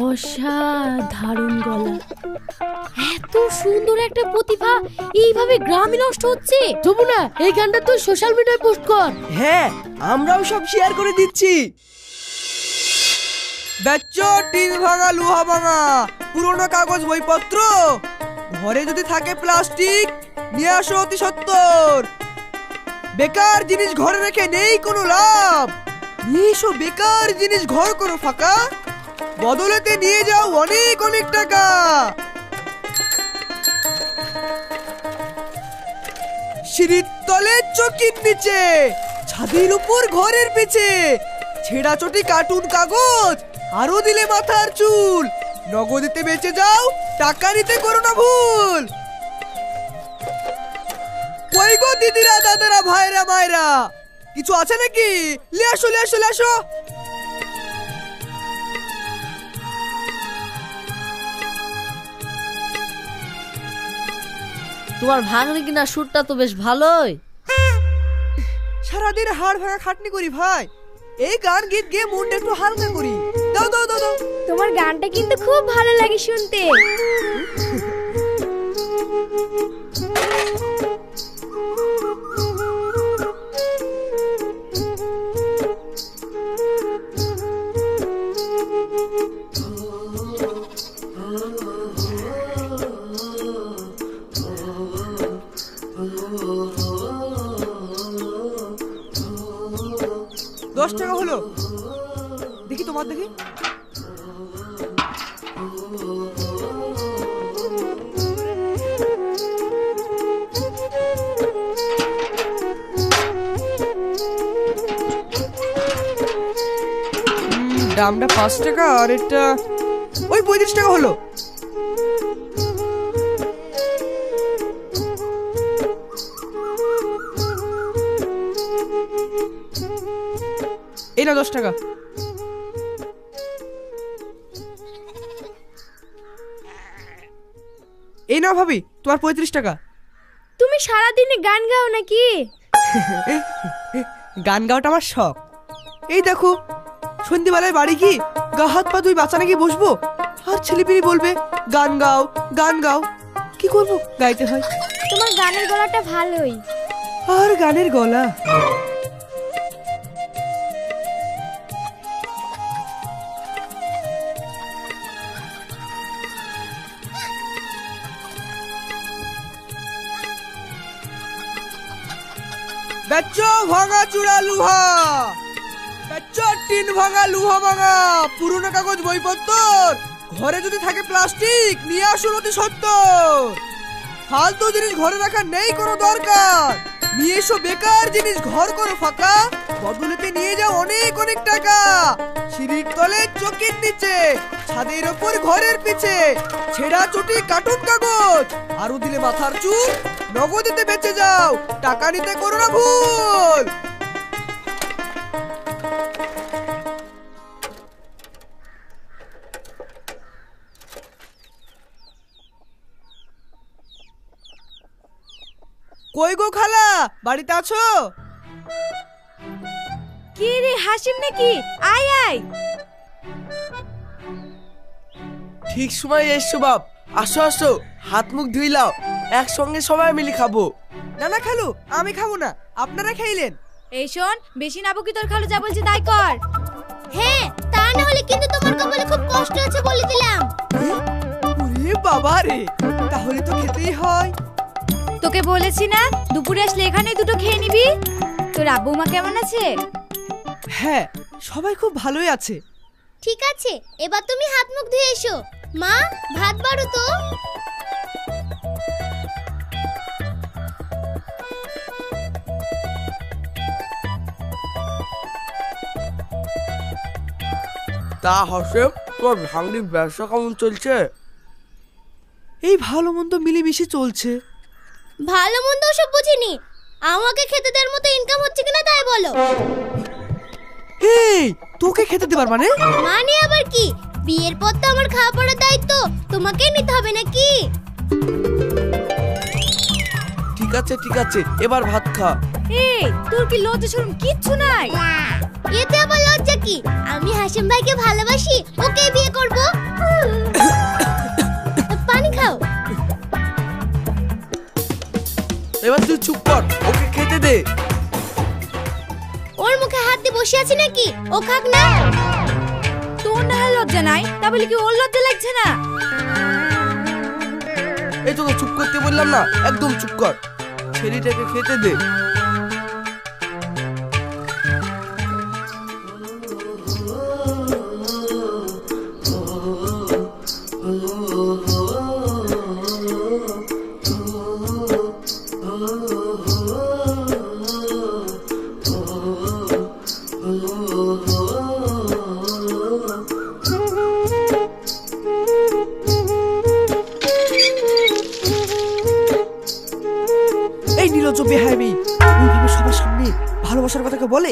অসাধারণ গলা, এত সুন্দর একটা প্রতিভা এইভাবে গ্রামে নষ্ট হচ্ছে। যমুনা, এই গানটা তুই সোশ্যাল মিডিয়ায় পোস্ট কর। হ্যাঁ, আমরাও সব শেয়ার করে দিচ্ছি। বেচো টিন ভাঙা, লোহা ভাঙা, পুরোনো কাগজ বইপত্র, ঘরে যদি থাকে প্লাস্টিক নিয়ে আসো অতি সত্বর। বেকার জিনিস ঘরে রেখে নেই কোনো লাভ, নিয়ে এসো বেকার জিনিস ঘর করো ফাঁকা, বদলেতে নিয়ে যাও অনেক অনেক টাকা। সিঁড়ির তলে চকির নিচে, ছাদের উপর ঘরের পিছে, ছেঁড়া চটি কার্টুন কাগজ, আরো দিলে মাথার চুল, নগদিতে বেঁচে যাও, টাকা নিতে করো না ভুল। কই গো দিদিরা, দাদারা, ভাইরা, মায়েরা, কিছু আছে নাকি? লে আসো, লে আসো, লে আসো। তোমার ভাঙনি কিনা সুরটা তো বেশ ভালোই। সারাদিন হাড় ভাঙা খাটনি করি ভাই, এই গান গীত গিয়ে মনটা একটু হালকা করি। দাও দাও দাও দাও। তোমার গানটা কিন্তু খুব ভালো লাগে শুনতে। টাকা হলো, দেখি তোমার, দেখি। দামটা 5 টাকা আর এটা ওই 35 টাকা হলো। এই না 10 টাকা। এই নাও ভাবি, তোমার 35 টাকা। তুমি সারাদিনে গান গাও নাকি? গান গাওয়াটা আমার শখ। এই দেখো, সন্ধ্যেবেলায় বাড়ি কি গা হাত পা ধুই বাঁচা নাকি বসবো, আর ছেলেপিলি বলবে গান গাও গান গাও, কি করবো, গাইতে হয়। তোমার গানের গলাটা ভালোই। আর গানের গলা, বেচো ভাঙা চূড়া লোহা, বেচো টিন ভাঙা, লোহা ভাঙা, পুরোনো কাগজ বইপত্র, ঘরে যদি থাকে প্লাস্টিক নিয়ে আসুন অতি সত্বর। ফালতু জিনিস ঘরে রাখার নেই কোনো দরকার, নিয়ে এসো বেকার জিনিস ঘর করো ফাঁকা, বদলেতে নিয়ে যাও অনেক অনেক টাকা। সিঁড়ির তলে চকির নিচে, ছাদের ওপর ঘরের পিছে, ছেঁড়া চটি কার্টুন কাগজ, আরো দিলে মাথার চুল, নগদিতে বেঁচে যাও, টাকা নিতে করো না ভুল। কই গো খালা, বাড়িতে আছো? কি রে হাসিম নাকি? আয় আয়। ঠিক সময় এসছো বাপ, আসো আসো, হাত মুখ ধুইলাও, একসঙ্গে সবাই মিলে খাবো। না না খালু, আমি খাবো না, আপনারা খাইলেন। এই শোন, বেশি না বকি, তোর খালু যা বলছে তাই কর। হ্যাঁ, তা না হলে কিন্তু তোমার কপালে খুব কষ্ট আছে বলে দিলাম। ওরে বাবা রে, তাহলে তো খেতেই হয়। তোকে বলেছি না দুপুরে আসলে এখানে দুটো খেয়ে নিবি। তোর আব্বু মা কেমন আছে? হ্যাঁ, সবাই খুব ভালোই আছে। ঠিক আছে, এবার তুমি হাত মুখ ধুয়ে এসো। মা, ভাত বাড়ো তো। তা হাসেম, তোর ভাঙড়ির ব্যবসা কেমন চলছে? এই ভালো মন্দ মিলেমিশে চলছে। ভালো মন্দ সব বুঝিনি, আমাকে খেতে দেওয়ার মতো ইনকাম হচ্ছে কিনা তাই বলো। এই, তোকে খেতে দেবার মানে? মানে আবার কি, বিয়ের পর তো আমার খাওয়া পড়ার দায়িত্ব তোমাকেই নিতে হবে নাকি? ঠিক আছে ঠিক আছে, এবার ভাত খা। এই, তোর কি লজ্জা শরম কিচ্ছু নাই? এতে আবার লজ্জা কি? আমি হাসিম ভাইকে ভালোবাসি, ওকে বিয়ে করব। পানি খাও। এবার তুই চুপ কর, ওকে খেতে দে। ওর মুখে হাত দিয়ে বসে আছি নাকি? ও খাক না। তোর না হয় লজ্জা নাই, তা বলে কি ওর লজ্জা লাগছে না? এই তো চুপ করতে বললাম না, একদম চুপ কর। ছেলেটাকে খেতে দে। এই নীলজ বেহায়ামি এইভাবে সবার সামনে ভালোবাসার কথা কে বলে?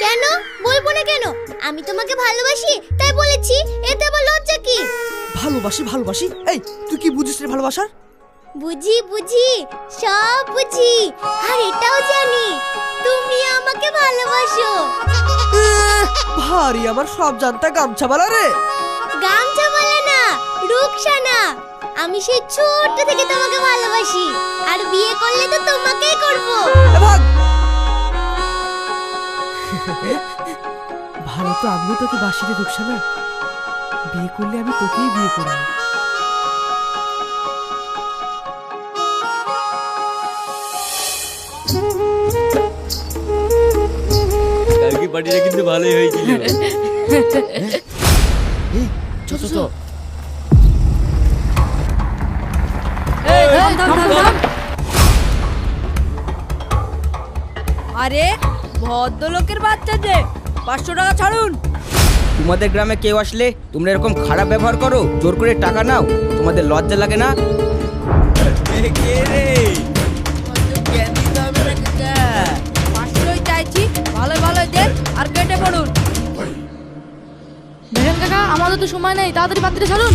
কেন বলবো না কেন? আমি তোমাকে ভালোবাসি তাই বলেছি, এতে আবার লজ্জা কি? ভালোবাসি ভালোবাসি, এই তুই কি বুঝিস রে ভালোবাসার? বুঝি বুঝি, সব বুঝি। আর এটাও জানি তুমি আমাকে ভালোবাসো। ভারী আমার সব জানতা গামছা বালা রে। গামছা বলে না, রুকসানা। আমি সেই ছোট থেকে তোমাকে ভালোবাসি, আর বিয়ে করলে তো তোমাকেই করব। এ ভাগ। ভালো তো আমিও তোকে বাসি রে রুকসানা। বিয়ে করলে আমি তোকেই বিয়ে করব। কালকে পার্টিটা কিন্তু ভালোই হয়েছিল। চল চল চল। আরে ভদ্রলোকের বাচ্চা যে, 500 টাকা ছাড়ুন। তোমাদের গ্রামে কেউ আসলে তোমরা এরকম খারাপ ব্যবহার করো, জোর করে টাকা নাও, তোমাদের লজ্জা লাগে না? কে রে? জ্ঞান দিতে হবে না কাকা। 500ই চাইছি, ভালোই ভালোই দেন আর কেটে পড়ুন। মেহেন কাকা, আমাদের তো সময় নেই, তাড়াতাড়ি পাত্রে ছাড়ুন।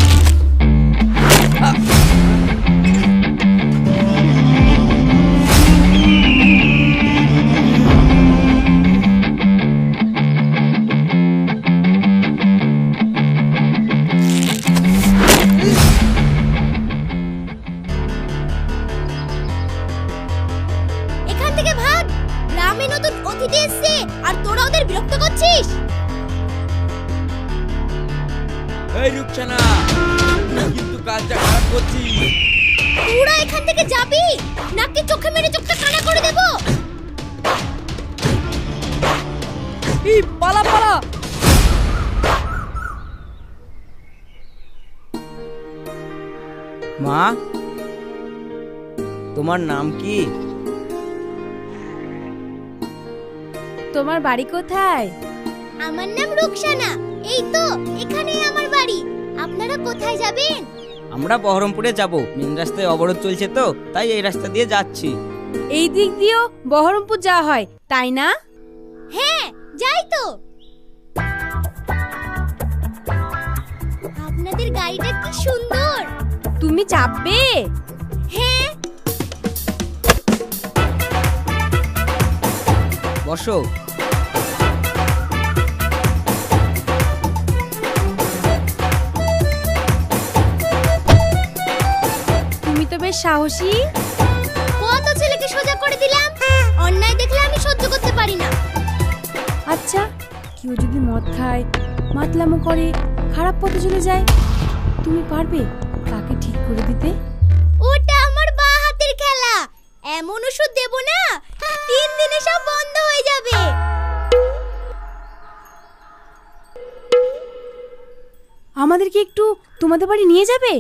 এখান থেকে ভাগ। গ্রামে নতুন অতিথি এসেছে আর তোরা ওদের বিরক্ত করছিস। এই রুকসানা, তুই কিন্তু কাজটা খারাপ করছিস। তোরা এখান থেকে যাবি নাকি চোখে মেরে চোখটা কানা করে দেব? এই পালা পালা। মা, তোমার নাম কি? তোমার বাড়ি কোথায়? আমার নাম রুকসানা। এই তো এখানেই আমার বাড়ি। আপনারা কোথায় যাবেন? আমরা বহরমপুরে যাব, মেন রাস্তায় অবরোধ চলছে তো, তাই এই রাস্তা দিয়ে যাচ্ছি। এই দিক দিয়েও বহরমপুর যাওয়া হয়, তাই না? হ্যাঁ, যাই তো। আপনাদের গাড়িটা কি সুন্দর। তুমি চাপবে? হ্যাঁ। বসো। তুমি তো বেশ সাহসী। কত ছেলেকে সোজা করে দিলাম, অন্যায় দেখলে আমি সহ্য করতে পারি না। আচ্ছা, কেউ যদি মদ খায়, মাতলামো করে, খারাপ পথে চলে যায়, তুমি পারবে তাকে ঠিক করে দিতে? ওটা আমার বাঁ হাতের খেলা। এমন ওষুধ দেব না 3 দিনে সব বন্ধ হয়ে যাবে। আমাদেরকে একটু তোমাদের বাড়ি নিয়ে যাবে?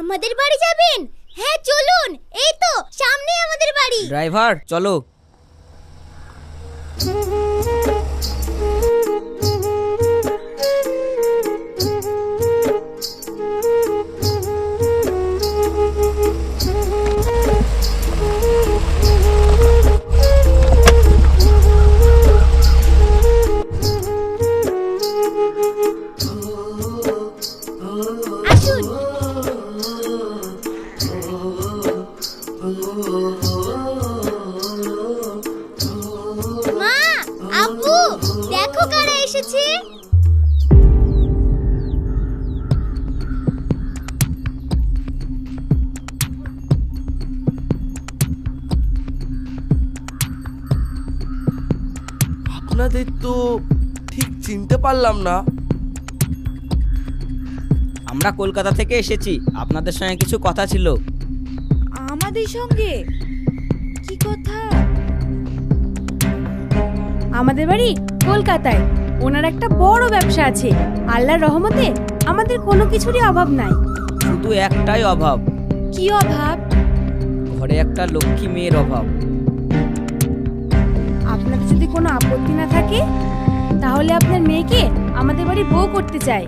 আমাদের বাড়ি যাবেন? হ্যাঁ চলুন, এই তো সামনেই আমাদের বাড়ি। ড্রাইভার চলো। আসুন। আপনাদের তো ঠিক চিনতে পারলাম না। আমরা কলকাতা থেকে এসেছি, আপনাদের সঙ্গে কিছু কথা ছিল। আমাদের সঙ্গে কি কথা? আমাদের বাড়ি কলকাতায়, ওনার একটা বড় ব্যবসা আছে। আল্লাহর রহমতে আমাদের কোনো কিছুরই অভাব নাই। শুধু একটাই অভাব, কি অভাব? ঘরে একটা লক্ষ্মী মেয়ের অভাব। আপনাদের যদি কোনো আপত্তি না থাকে তাহলে আপনার মেয়েকে আমাদের বাড়ি বউ করতে চাই।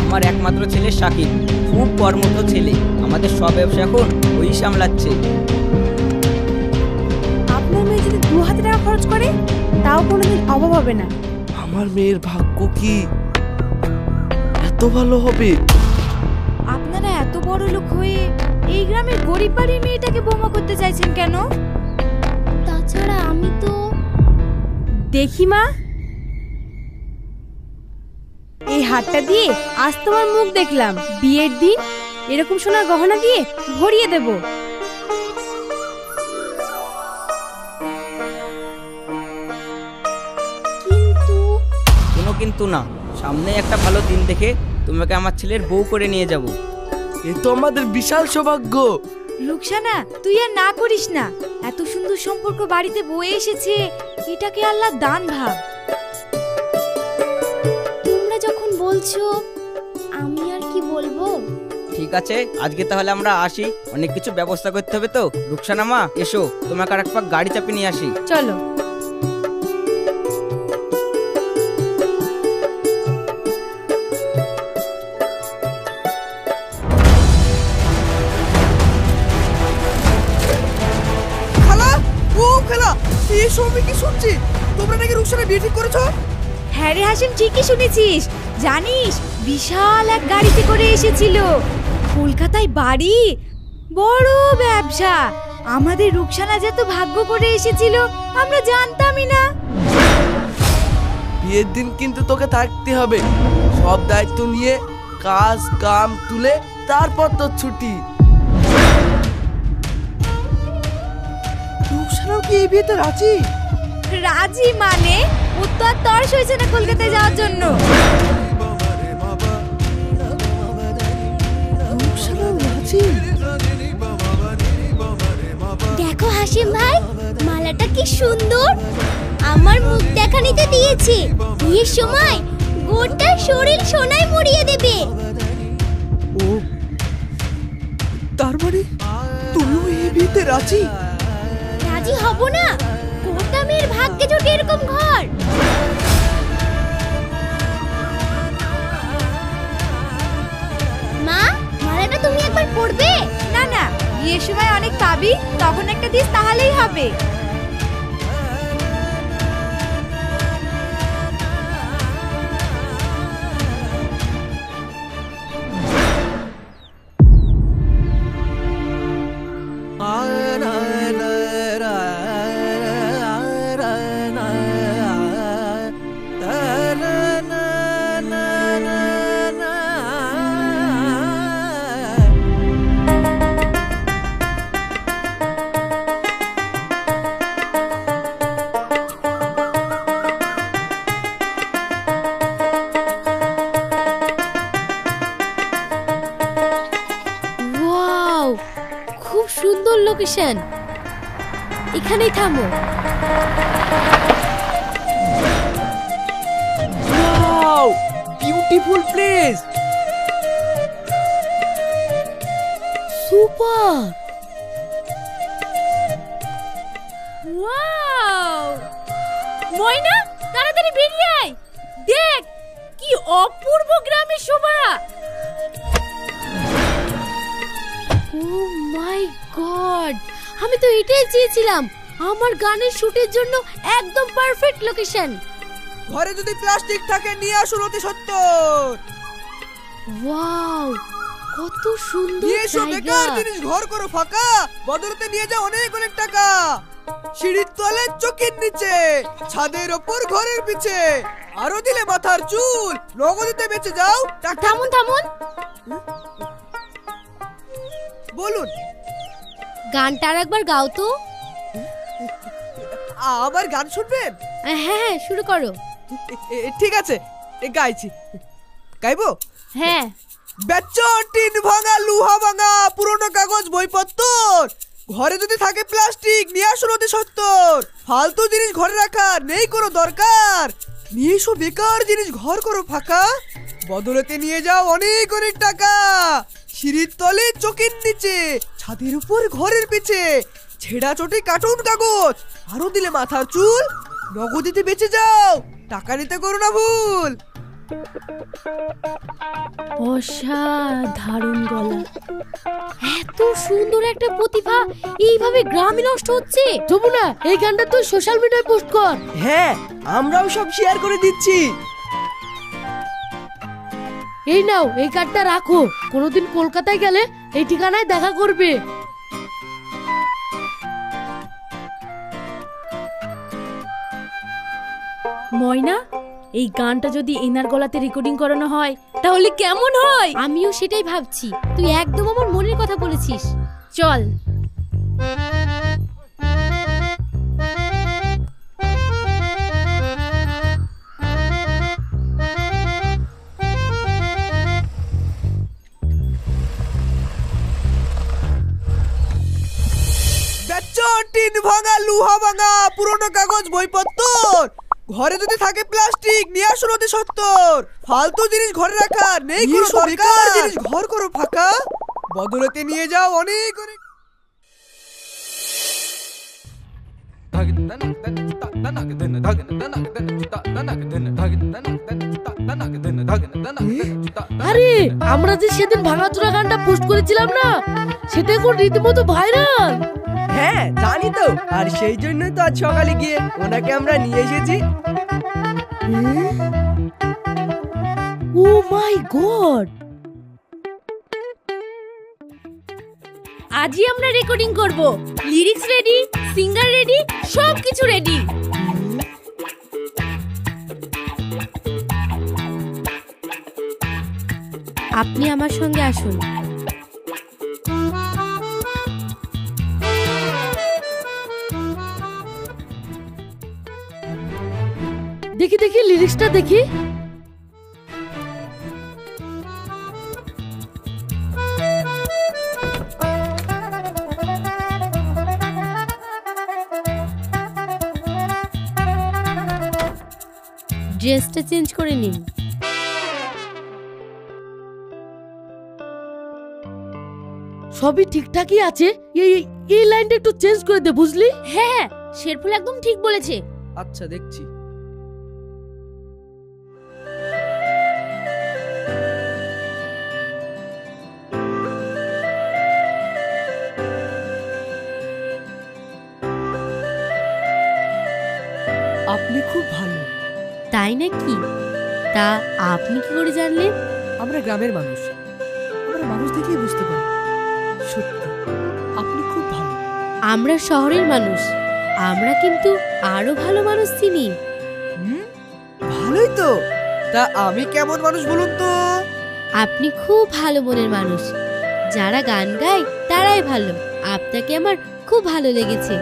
আমার একমাত্র ছেলে শাকিব, খুব কর্মঠ ছেলে। আমাদের সব ব্যবসা এখন ওই সামলাচ্ছে। আপনার মেয়ে যদি 2000 টাকা খরচ করে তাও কোনোদিন অভাব হবে না। আমার মেয়ের ভাগ্য কি এত ভালো হবে? আপনারা এত বড় লোক হয়ে এই গ্রামের গরিব বাড়ির মেয়েটাকে বোমা করতে চাইছেন কেন? তাছাড়া আমি তো দেখি মা, এই হাতটা দিয়ে আজ তোমার মুখ দেখলাম, বিয়ের দিন এরকম সোনার গহনা দিয়ে ভরিয়ে দেব। কিন্তু কোনো কিন্তু না, সামনে একটা ভালো দিন দেখে তোমাকে আমার ছেলের বউ করে নিয়ে যাব। এ তো আমাদের বিশাল সৌভাগ্য। রুকসানা, তুই আর না করিস না। এত সুন্দর সম্পর্ক বাড়িতে বয়ে এসেছে, এটাকে আল্লাহ দান ভাব। তোমরা যখন বলছো আমি আর কি বলবো। ঠিক আছে, আজকে তাহলে আমরা আসি, অনেক কিছু ব্যবস্থা করতে হবে তো। রুকসানা মা, এসো, তোমাকে আর এক পাক গাড়ি চাপে নিয়ে আসি। চলো। খালা, ও খালা, এই সময় কি শুনছি তোমরা নাকি রুকসানের বিয়ে ঠিক করেছো? হ্যাঁ রে হাসিম, ঠিকই শুনেছিস। জানিস, বিশাল এক গাড়িতে করে এসেছিল। কলকাতায় বাড়ি, বড় ব্যবসা। আমাদের রুকসানা যে তো ভাগ্য করে এসেছিল আমরা জানতামই না। বিয়ের দিন কিন্তু তোকে থাকতে হবে, সব দায়িত্ব নিয়ে কাজ কাম তুলে তারপর তোর ছুটি। রুকসানাও কি এই বিয়েতে রাজি? রাজি মানে ও তো আর তর্স হয়েছে না কলকাতায় যাওয়ার জন্য। রুকসানাও রাজি? দেখো হাসিম ভাই, মালাটা কি সুন্দর। আমার মুখ দেখানিতে দিয়েছে, বিয়ের সময় গোটা শরীর সোনায় মুড়িয়ে দেবে। ও, তার মানে তুমিও এই বিয়েতে রাজি? রাজি হব না? গোটা মেয়ের ভাগ্যে জোটে এরকম ঘর। মা, মালাটা তুমি একবার পরবে? না না, বিয়ের সময় অনেক পাবি, তখন একটা দিস তাহলেই হবে। ওয়াও, খুব সুন্দর লোকেশন। এখানেই থামো। Wow, beautiful place. Super. Wow! Moyna, তাড়াতাড়ি বেরিয়ে আয়। দেখ কি অপূর্ব গ্রামের শোভা। ও মাই গড, আমি তো এটাই চেয়েছিলাম। আমার গানের শুটের জন্য একদম পারফেক্ট লোকেশন। ঘরে যদি প্লাস্টিক থাকে নিয়ে আসুন অতি সত্বর। ওয়াও, কত সুন্দর নিয়ে এসো জায়গা। বেকার জিনিস ঘর করো ফাঁকা, বদলতে নিয়ে যাও অনেক অনেক টাকা। সিঁড়ির তলে চোখের নিচে, ছাদের ওপর ঘরের পিছে, আরো দিলে মাথার চুল, নগদিতে বেঁচে যাও টাকা। থামুন থামুন, বলুন। গানটা আর একবার গাও তো। আমার গান শুনবেন? হ্যাঁ হ্যাঁ শুরু করো। ঠিক আছে, গাইছি। গাইবো? হ্যাঁ। বেচো টিন ভাঙা লুহা ভাঙা পুরনো কাগজ বইপত্র, ঘরে যদি থাকে প্লাস্টিক নিয়ে আসুন অতি সত্তর। ফালতু জিনিস ঘরে রাখার নেই কোনো দরকার, নিয়ে এসো বেকার জিনিস ঘর করো ফাঁকা। বদলেতে নিয়ে যাও অনেক অনেক টাকা, সিঁড়ির তলে চোখের নিচে ছাদের উপর ঘরের পিছে। ছেঁড়া চটি কার্টুন কাগজ আরো দিলে মাথার চুল, নগদিতে বেঁচে যাও টাকা নিতে করো না ভুল। অসাধারণ গলা, এত সুন্দর একটা প্রতিভা এইভাবে গ্রামে নষ্ট হচ্ছে। যমুনা, এই গানটা তুই সোশ্যাল মিডিয়ায় পোস্ট কর। হ্যাঁ, আমরাও সব শেয়ার করে দিচ্ছি। এই নাও, এই কার্ডটা রাখো, কোনোদিন কলকাতায় গেলে এই ঠিকানায় দেখা করবে। ময়না, এই গানটা যদি এনার গলাতে রেকর্ডিং করানো হয় তাহলে কেমন হয়? আমিও সেটাই ভাবছি, তুই একদম আমার মনের কথা বলেছিস। চল। বেচো টিন ভাঙা লুহা ভাঙা পুরনো কাগজ বইপত্র, ঘরে যদি থাকে প্লাস্টিক নিয়ে আসুন অতি সত্তর। ফালতু জিনিস ঘরে রাখার নেই কোনো দরকার, জিনিস ঘর করো ফাঁকা। বদলেতে নিয়ে যাও অনেক অনেক। আরে, আমরা যে সেদিন ভাঙাচোরা গানটা পোস্ট করেছিলাম না, সেটা এখন রীতিমতো ভাইরাল। হ্যাঁ জানি তো, আর সেই জন্যই তো আজ সকালে গিয়ে ওনাকে আমরা নিয়ে এসেছি। ও মাই গড, আজই আমরা রেকর্ডিং করব। লিরিক্স রেডি, সিঙ্গার রেডি, সবকিছু রেডি। আপনি আমার সঙ্গে আসুন। দেখি দেখি লিরিক্সটা দেখি। ড্রেসটা চেঞ্জ করে নিন। সবই ঠিকঠাকই আছে, এই লাইনটা একটু চেঞ্জ করে দে, বুঝলি? হ্যাঁ, শেরফুল একদম ঠিক বলেছে। আচ্ছা দেখছি। আপনি খুব ভালো। তাই নাকি? তা আপনি কি করে জানলেন? আমরা গ্রামের মানুষ, আমরা মানুষ দেখেই বুঝতে পারি। সত্যি আপনি খুব ভালো। আমরা শহরের মানুষ, আমরা কিন্তু আরো ভালো মানুষ চিনি। ভালোই তো। তা আমি কেমন মানুষ বলুন তো? আপনি খুব ভালো মনের মানুষ, যারা গান গায় তারাই ভালো। আপনাকে আমার খুব ভালো লেগেছে।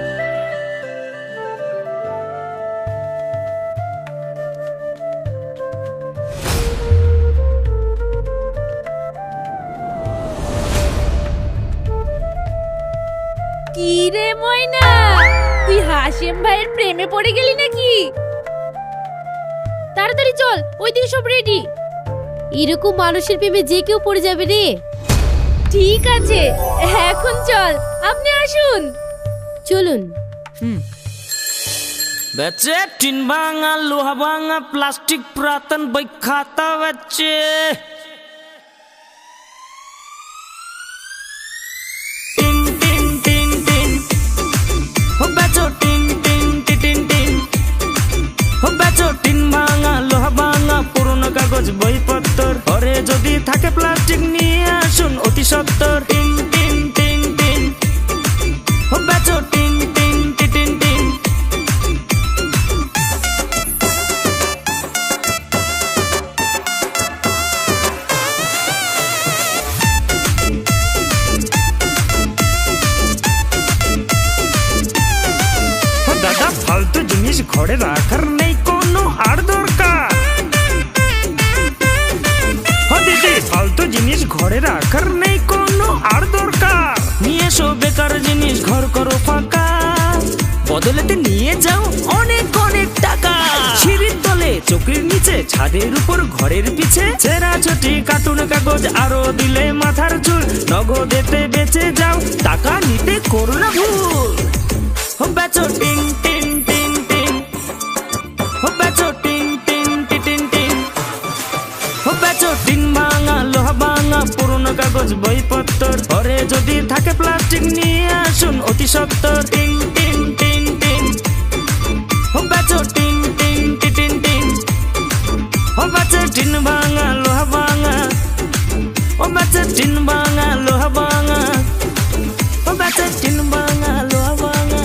কি রে ময়না, তুই হাসিম ভাইয়ের প্রেমে পড়ে গেলি নাকি? তাড়াতাড়ি চল, ওইদিকে সব রেডি। এরকম মানুষের প্রেমে যে কেউ পড়ে যাবে রে। ঠিক আছে, এখন চল, আপনি আসুন। চলুন। বেচে টিন ভাঙা লোহা ভাঙা প্লাস্টিক পুরাতন বই খাতা বেচে। টিন টিন টিন টিন ও বেচো টিন টিন টিন টিন ও বেচো টিন ভাঙা লোহা ভাঙা পুরনো কাগজ বইপত্র, ঘরে যদি থাকে প্লাস্টিক নিয়ে আসুন অতি সত্তর। টিন টিন টিন টিন ও বেচো টিন টিন টিন টিন। ঘরে রাখার নেই কোনো আর দরকার। নিয়ে এসো বেকার জিনিস, ঘর করো ফাঁকা, বদলেতে নিয়ে যাও অনেক অনেক টাকা। সিঁড়ির তলে, চোখের নিচে, ছাদের উপর, ঘরের পিছে, ছেঁড়া ছুটি কার্টুন কাগজ আরো দিলে মাথার চুল। নগদেতে বেঁচে যাও, টাকা নিতে করো না ভুল। হো বেচো টিং টিং টিং টিং, হো বেচো টিং টিং টিং টিং টিং, হো বেচো টিন ভাঙা, লোহা ভাঙা, পুরনো কাগজ বইপত্তর। ঘরে যদি থাকে প্লাস্টিক নিয়ে আসুন অতি সত্তর। টিং টিং টিং টিং, হো বেচো টিং টিং টিং টিং টিং, হো বেচো টিন ভাঙা, লোহা ভাঙা, ও বেচো টিন ভাঙা, লোহা ভাঙা, ও বেচো টিন ভাঙা, লোহা ভাঙা,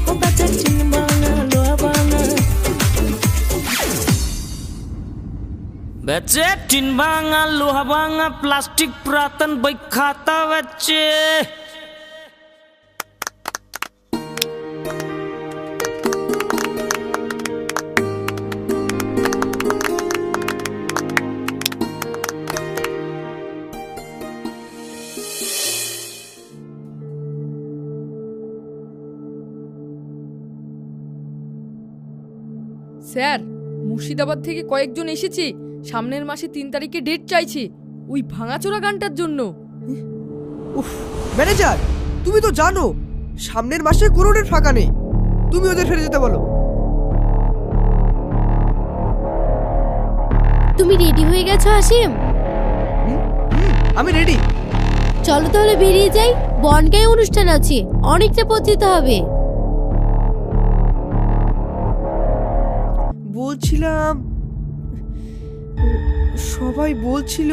ও বেচো টিন ভাঙা, লোহা ভাঙা। বেচে টিন ভাঙা, লোহা ভাঙা, প্লাস্টিক পুরাতন বই খাতা বেচে। স্যার, মুর্শিদাবাদ থেকে কয়েকজন এসেছি, সামনের মাসে 3 তারিখে ডেট চাইছি ওই ভাঙাচোরা গানটার জন্য। উফ, ম্যানেজার তুমি তো জানো সামনের মাসে কোনো ডেট ফাঁকা নেই। তুমি ওদের ফিরে যেতে বলো। তুমি রেডি হয়ে গেছো হাসিম? আমি রেডি। চলো তাহলে বেরিয়ে যাই, বনগাঁয়ে অনুষ্ঠান আছে, অনেকটা পথ যেতে হবে। বলছিলাম, সবাই বলছিল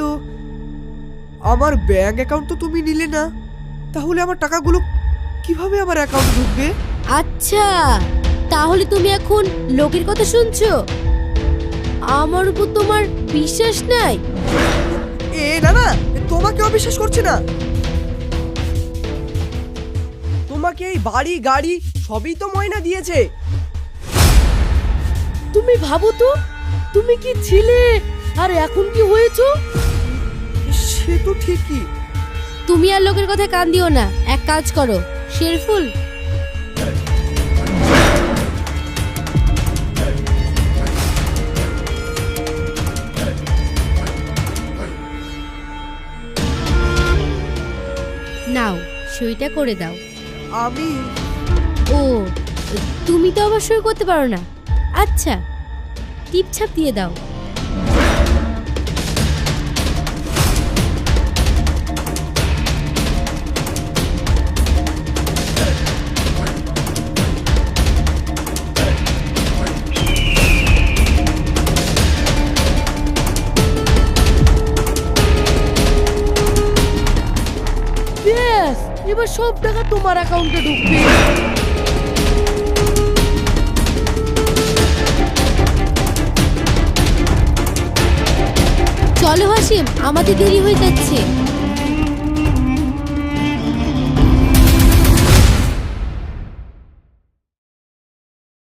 আমার ব্যাংক অ্যাকাউন্ট তো তুমি নিলে না, তাহলে আমার টাকাগুলো কিভাবে আমার অ্যাকাউন্টে ঢুকবে? আচ্ছা, তাহলে তুমি এখন লোকের কথা শুনছো? আমার উপর তোমার বিশ্বাস নাই? না না, তোমাকে অবিশ্বাস করছি না। তোমাকে এই বাড়ি গাড়ি সবই তো ময়না দিয়েছে। তুমি ভাবো তো, তুমি কি ছিলে আর এখন কি হয়েছো? সে তো ঠিকই। তুমি আর লোকের কথা কান দিও না, এক কাজ করো শেরফুল, নাও সইটা করে দাও। আমি? ও, তুমি তো আবার সই করতে পারো না। আচ্ছা, টিপছাপ দিয়ে দাও। ব্যাস, এবার সব টাকা তোমার অ্যাকাউন্টে ঢুকবে। চলো হাসিম, আমাদের দেরি হয়ে যাচ্ছে।